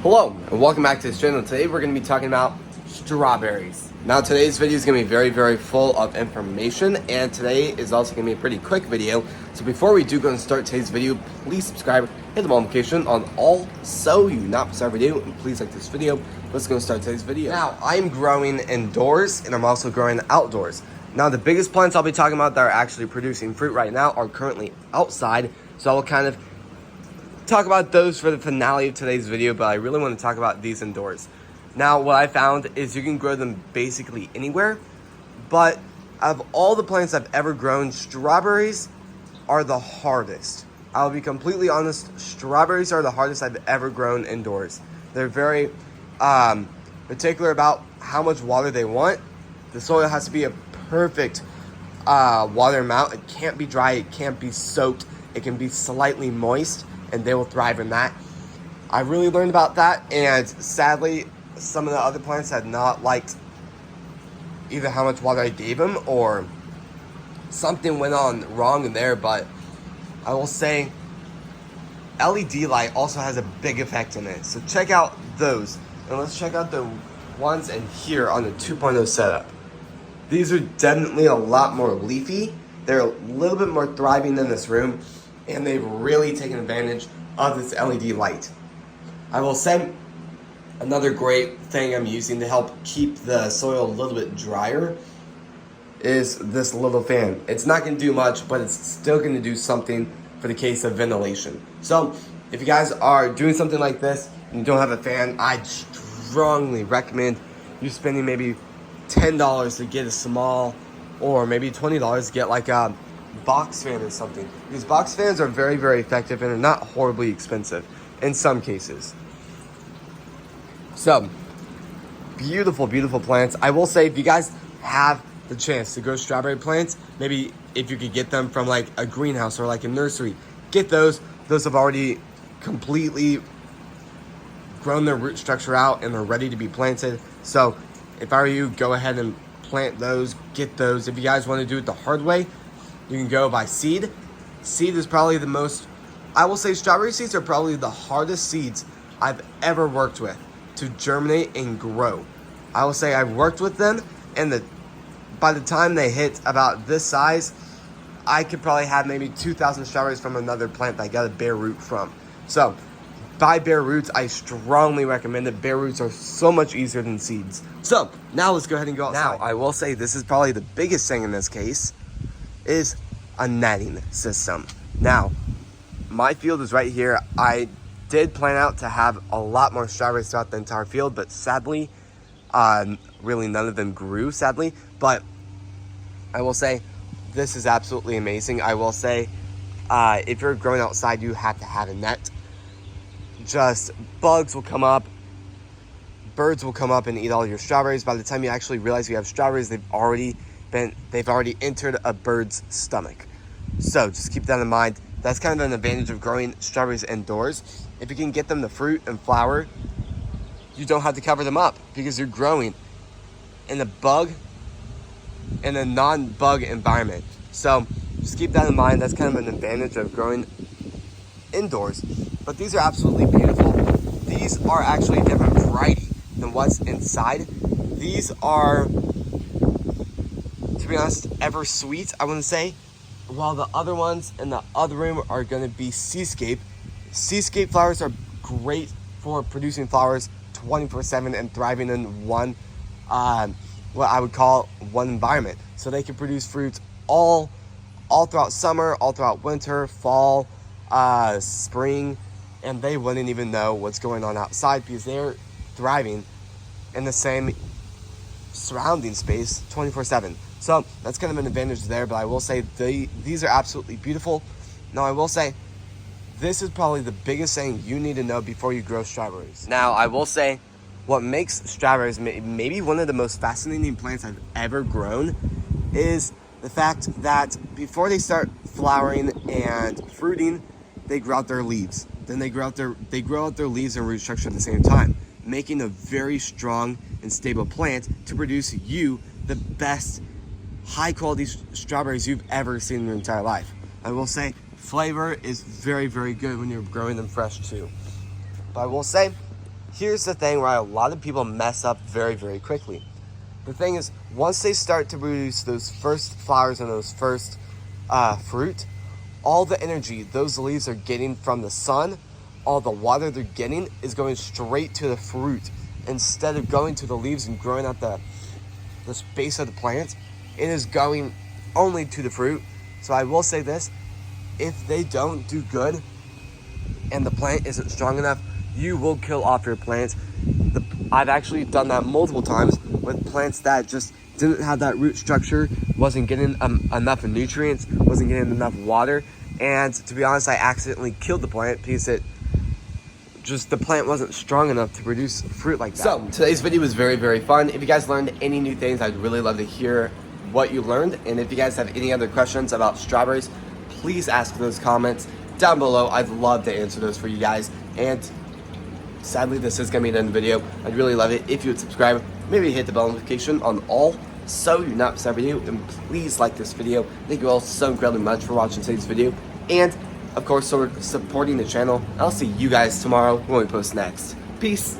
Hello and welcome back to this channel. Today we're going to be talking about strawberries. Now today's video is going to be very full of information, and today is also going to be a pretty quick video. So before we do go and start today's video, please subscribe, hit the bell notification on all so you not miss our video, and please like this video. Let's go and start today's video. Now I'm growing indoors and I'm also growing outdoors. Now the biggest plants I'll be talking about that are actually producing fruit right now are currently outside, so I will kind of talk about those for the finale of today's video, but I really want to talk about these indoors. Now what I found is you can grow them basically anywhere, but out of all the plants I've ever grown, strawberries are the hardest. I'll be completely honest, strawberries are the hardest I've ever grown indoors. They're very particular about how much water they want. The soil has to be a perfect water amount. It can't be dry, it can't be soaked, it can be slightly moist, and they will thrive in that. I really learned about that, and sadly, some of the other plants had not liked either how much water I gave them or something went on wrong in there, but I will say LED light also has a big effect in it. So check out those, and let's check out the ones in here on the 2.0 setup. These are definitely a lot more leafy. They're a little bit more thriving in this room, and they've really taken advantage of this LED light. I will say another great thing I'm using to help keep the soil a little bit drier is this little fan. It's not going to do much, but it's still going to do something for the case of ventilation. So if you guys are doing something like this and you don't have a fan, I strongly recommend you spending maybe $10 to get a small, or maybe $20 to get like a box fan or something. These box fans are very effective and are not horribly expensive in some cases. So beautiful plants. I will say, if you guys have the chance to grow strawberry plants, maybe if you could get them from like a greenhouse or like a nursery, get those. Those have already completely grown their root structure out and they're ready to be planted. So if I were you, go ahead and plant those, get those. If you guys want to do it the hard way, you can go by seed. Seed is probably the most, I will say strawberry seeds are probably the hardest seeds I've ever worked with to germinate and grow. I will say I've worked with them, and by the time they hit about this size, I could probably have maybe 2,000 strawberries from another plant that I got a bare root from. So buy bare roots. I strongly recommend it. Bare roots are so much easier than seeds. So now let's go ahead and go outside. Now I will say this is probably the biggest thing in this case is a netting system. Now my field is right here. I did plan out to have a lot more strawberries throughout the entire field, but sadly really none of them grew, sadly. But I will say this is absolutely amazing. I will say if you're growing outside, you have to have a net. Just bugs will come up, birds will come up and eat all your strawberries. By the time you actually realize you have strawberries, they've already entered a bird's stomach. So just keep that in mind. That's kind of an advantage of growing strawberries indoors. If you can get them the fruit and flower, you don't have to cover them up because you're growing in a non-bug environment. So just keep that in mind. That's kind of an advantage of growing indoors. But these are absolutely beautiful. These are actually a different variety than what's inside. These are, to be honest, ever sweet, I wouldn't say. While the other ones in the other room are going to be seascape. Seascape flowers are great for producing flowers 24/7 and thriving in one, what I would call one environment. So they can produce fruits all throughout summer, all throughout winter, fall, spring, and they wouldn't even know what's going on outside because they're thriving in the same surrounding space 24/7. So that's kind of an advantage there, but I will say these are absolutely beautiful. Now I will say this is probably the biggest thing you need to know before you grow strawberries. Now I will say what makes strawberries maybe one of the most fascinating plants I've ever grown is the fact that before they start flowering and fruiting, they grow out their leaves. Then they grow out their leaves and root structure at the same time, making a very strong and stable plant to produce you the best high quality strawberries you've ever seen in your entire life. I will say flavor is very, very good when you're growing them fresh too. But I will say, here's the thing where a lot of people mess up very, very quickly. The thing is, once they start to produce those first flowers and those first fruit, all the energy those leaves are getting from the sun, all the water they're getting is going straight to the fruit. Instead of going to the leaves and growing at the base of the plant, it is going only to the fruit. So I will say this, if they don't do good and the plant isn't strong enough, you will kill off your plants. I've actually done that multiple times with plants that just didn't have that root structure, wasn't getting enough nutrients, wasn't getting enough water, and to be honest, I accidentally killed the plant because the plant wasn't strong enough to produce fruit like that. So today's video was very, very fun. If you guys learned any new things, I'd really love to hear what you learned. And if you guys have any other questions about strawberries, please ask those comments down below. I'd love to answer those for you guys. And sadly, this is going to be the end of the video. I'd really love it if you would subscribe, maybe hit the bell notification on all so you not miss a video, and please like this video. Thank you all so incredibly much for watching today's video, and of course, so supporting the channel. I'll see you guys tomorrow when we post next. Peace.